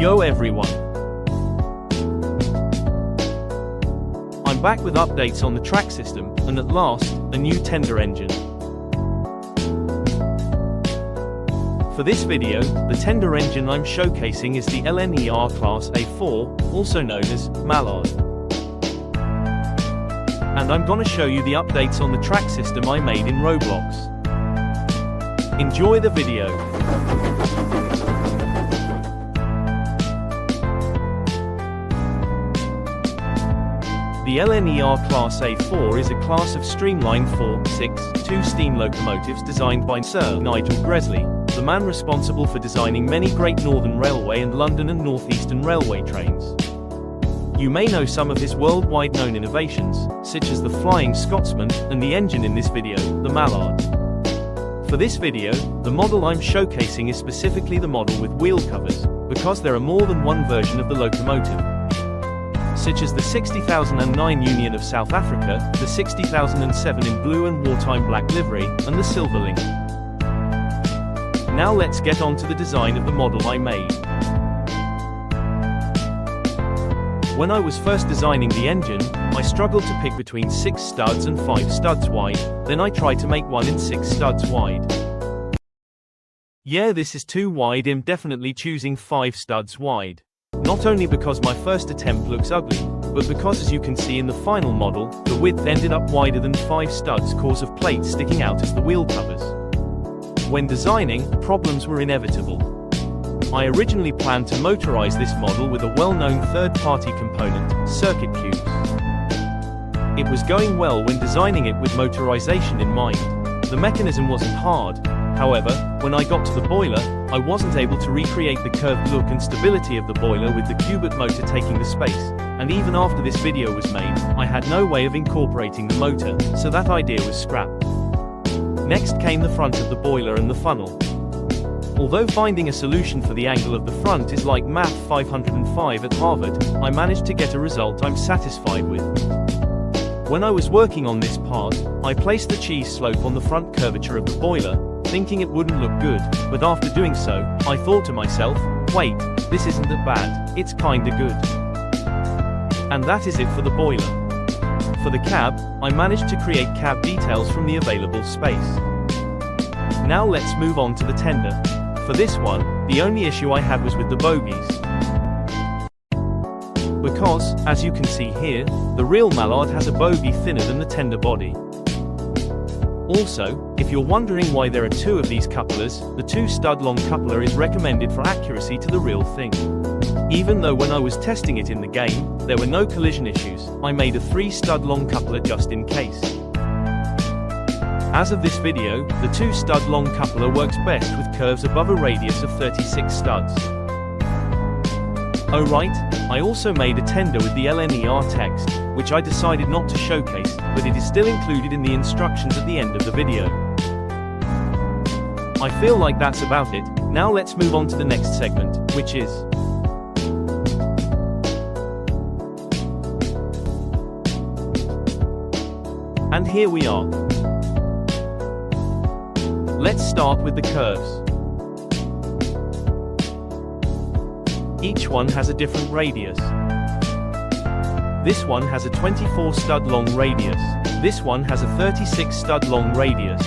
Yo everyone! I'm back with updates on the track system, and at last, a new tender engine. For this video, the tender engine I'm showcasing is the LNER Class A4, also known as Mallard. And I'm gonna show you the updates on the track system I made in Roblox. Enjoy the video. The LNER Class A4 is a class of streamlined 4/6/2 steam locomotives designed by Sir Nigel Gresley, the man responsible for designing many Great Northern Railway and London and North Eastern Railway trains. You may know some of his worldwide known innovations, such as the Flying Scotsman, and the engine in this video, the Mallard. For this video, the model I'm showcasing is specifically the model with wheel covers, because there are more than one version of the locomotive, such as the 60009 Union of South Africa, the 60007 in blue and wartime black livery, and the Silverlink. Now let's get on to the design of the model I made. When I was first designing the engine, I struggled to pick between 6 studs and 5 studs wide, then I tried to make one in 6 studs wide. Yeah, this is too wide, I'm definitely choosing 5 studs wide. Not only because my first attempt looks ugly, but because as you can see in the final model, the width ended up wider than 5 studs cause of plates sticking out as the wheel covers. When designing, problems were inevitable. I originally planned to motorize this model with a well-known third-party component, circuit cubes. It was going well when designing it with motorization in mind. The mechanism wasn't hard. However, when I got to the boiler, I wasn't able to recreate the curved look and stability of the boiler with the cubit motor taking the space, and even after this video was made, I had no way of incorporating the motor, so that idea was scrapped. Next came the front of the boiler and the funnel. Although finding a solution for the angle of the front is like Math 505 at Harvard, I managed to get a result I'm satisfied with. When I was working on this part, I placed the cheese slope on the front curvature of the boiler, thinking it wouldn't look good, but after doing so, I thought to myself, wait, this isn't that bad, it's kinda good. And that is it for the boiler. For the cab, I managed to create cab details from the available space. Now let's move on to the tender. For this one, the only issue I had was with the bogies. Because, as you can see here, the real Mallard has a bogie thinner than the tender body. Also, if you're wondering why there are 2 of these couplers, the 2-stud long coupler is recommended for accuracy to the real thing. Even though when I was testing it in the game, there were no collision issues, I made a 3-stud long coupler just in case. As of this video, the 2-stud long coupler works best with curves above a radius of 36 studs. Oh right, I also made a tender with the LNER text, which I decided not to showcase, but it is still included in the instructions at the end of the video. I feel like that's about it. Now let's move on to the next segment, which is and here we are. Let's start with the curves. Each one has a different radius. This one has a 24-stud long radius. This one has a 36-stud long radius.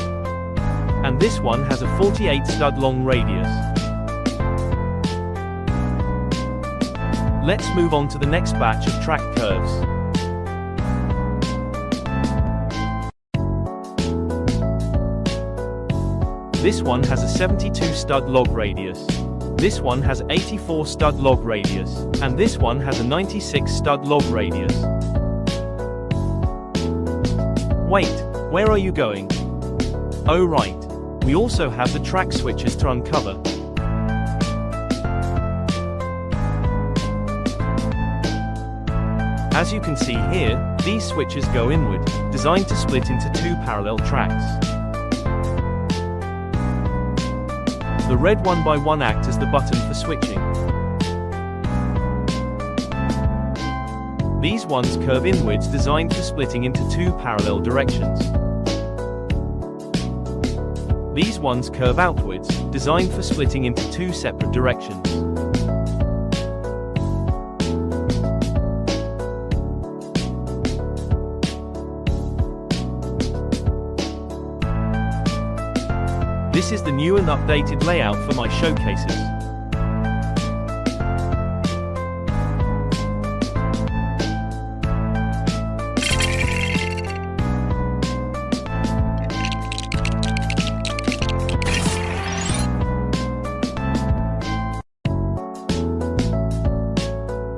And this one has a 48-stud long radius. Let's move on to the next batch of track curves. This one has a 72-stud log radius. This one has 84-stud log radius, and this one has a 96-stud log radius. Wait, where are you going? Oh right, we also have the track switches to uncover. As you can see here, these switches go inward, designed to split into 2 parallel tracks. The red 1x1 act as the button for switching. These ones curve inwards, designed for splitting into 2 parallel directions. These ones curve outwards, designed for splitting into 2 separate directions. This is the new and updated layout for my showcases.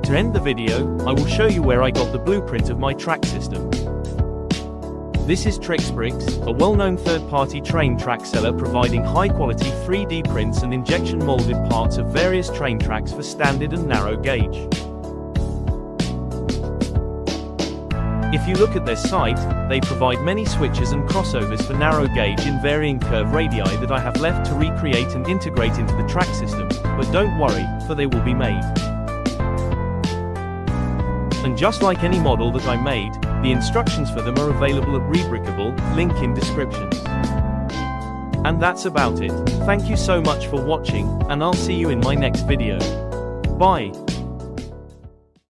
To end the video, I will show you where I got the blueprint of my track system. This is Trixbricks, a well-known third-party train track seller providing high-quality 3D prints and injection-molded parts of various train tracks for standard and narrow gauge. If you look at their site, they provide many switches and crossovers for narrow gauge in varying curve radii that I have left to recreate and integrate into the track system, but don't worry, for they will be made. And just like any model that I made, the instructions for them are available at Rebrickable, link in descriptions. And that's about it. Thank you so much for watching, and I'll see you in my next video. Bye.